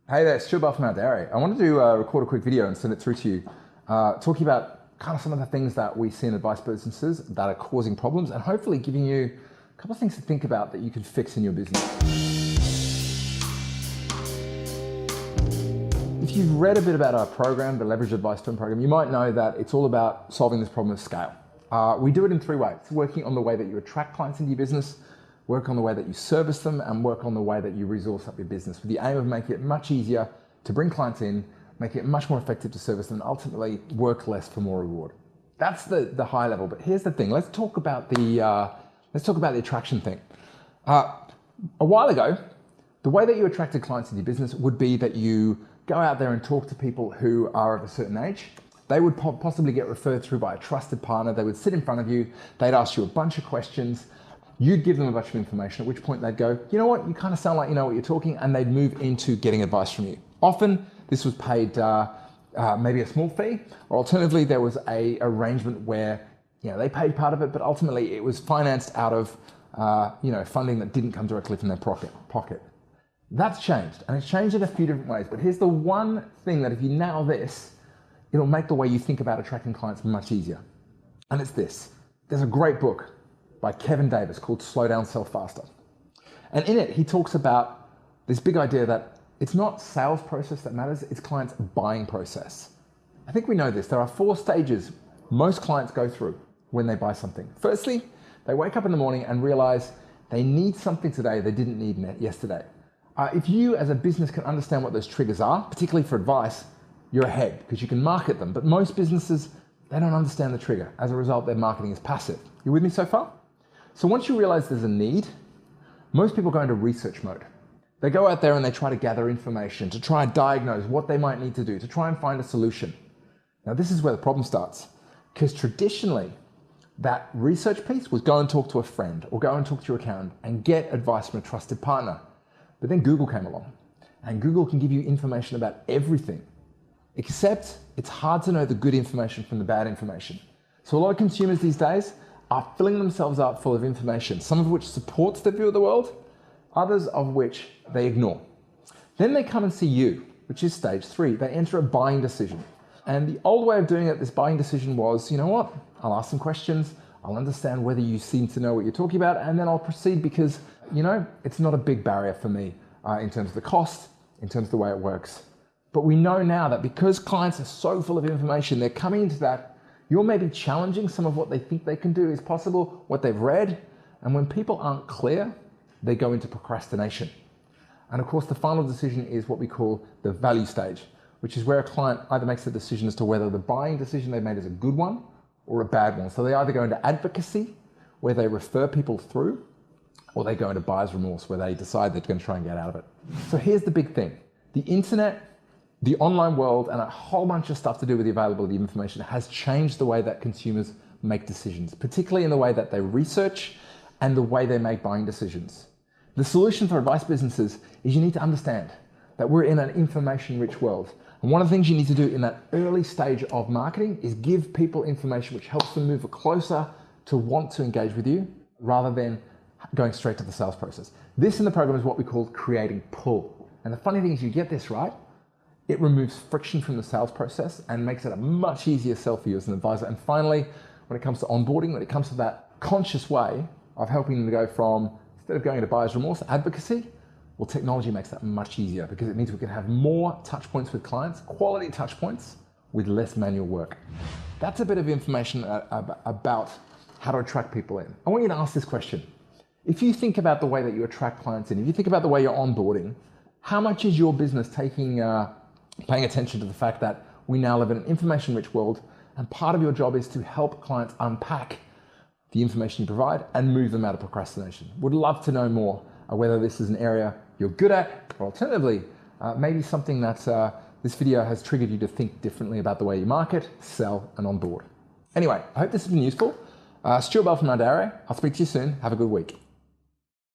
Hey there, Stuart Bell from Outdairy. I wanted to record a quick video and send it through to you, talking about kind of some of the things that we see in advice businesses that are causing problems and hopefully giving you a couple of things to think about that you can fix in your business. If you've read a bit about our program, the Leverage Advice Firm program, you might know that it's all about solving this problem of scale. We do it in three ways: working on the way that you attract clients into your business, work on the way that you service them, and work on the way that you resource up your business with the aim of making it much easier to bring clients in, making it much more effective to service them, and ultimately work less for more reward. That's the high level, but here's the thing. Let's talk about the attraction thing. A while ago, the way that you attracted clients into your business would be that you go out there and talk to people who are of a certain age. They would possibly get referred through by a trusted partner. They would sit in front of you. They'd ask you a bunch of questions. You'd give them a bunch of information, at which point they'd go, you know what, you kind of sound like you know what you're talking, and they'd move into getting advice from you. Often, this was paid maybe a small fee, or alternatively, there was a arrangement where they paid part of it, but ultimately it was financed out of funding that didn't come directly from their pocket. That's changed, and it's changed in a few different ways, but here's the one thing that if you nail this, it'll make the way you think about attracting clients much easier. And it's this. There's a great book by Kevin Davis called Slow Down, Sell Faster. And in it, he talks about this big idea that it's not sales process that matters, it's clients' buying process. I think we know this. There are 4 stages most clients go through when they buy something. Firstly, they wake up in the morning and realize they need something today they didn't need yesterday. If you as a business can understand what those triggers are, particularly for advice, you're ahead because you can market them. But most businesses, they don't understand the trigger. As a result, their marketing is passive. You with me so far? So once you realize there's a need, most people go into research mode. They go out there and they try to gather information, to try and diagnose what they might need to do, to try and find a solution. Now this is where the problem starts, because traditionally, that research piece was go and talk to a friend or go and talk to your accountant and get advice from a trusted partner. But then Google came along, and Google can give you information about everything, except it's hard to know the good information from the bad information. So a lot of consumers these days are filling themselves up full of information, some of which supports their view of the world, others of which they ignore. Then they come and see you, which is stage 3. They enter a buying decision. And the old way of doing it, this buying decision was, you know what, I'll ask some questions, I'll understand whether you seem to know what you're talking about, and then I'll proceed because, it's not a big barrier for me in terms of the cost, in terms of the way it works. But we know now that because clients are so full of information, they're coming into that. You're maybe challenging some of what they think they can do is possible, what they've read, and when people aren't clear, they go into procrastination. And of course, the final decision is what we call the value stage, which is where a client either makes a decision as to whether the buying decision they made is a good one or a bad one. So they either go into advocacy, where they refer people through, or they go into buyer's remorse, where they decide they're going to try and get out of it. So here's the big thing. The internet, the online world, and a whole bunch of stuff to do with the availability of information has changed the way that consumers make decisions, particularly in the way that they research and the way they make buying decisions. The solution for advice businesses is you need to understand that we're in an information-rich world. And one of the things you need to do in that early stage of marketing is give people information which helps them move closer to want to engage with you rather than going straight to the sales process. This in the program is what we call creating pull. And the funny thing is you get this right, it removes friction from the sales process and makes it a much easier sell for you as an advisor. And finally, when it comes to onboarding, when it comes to that conscious way of helping them to go from, instead of going into buyer's remorse, advocacy, well, technology makes that much easier because it means we can have more touch points with clients, quality touch points with less manual work. That's a bit of information about how to attract people in. I want you to ask this question. If you think about the way that you attract clients in, if you think about the way you're onboarding, how much is your business paying attention to the fact that we now live in an information-rich world, and part of your job is to help clients unpack the information you provide and move them out of procrastination. Would love to know more whether this is an area you're good at, or alternatively, maybe something that this video has triggered you to think differently about the way you market, sell, and onboard. Anyway, I hope this has been useful. Stuart Bell from Outdairy. I'll speak to you soon. Have a good week.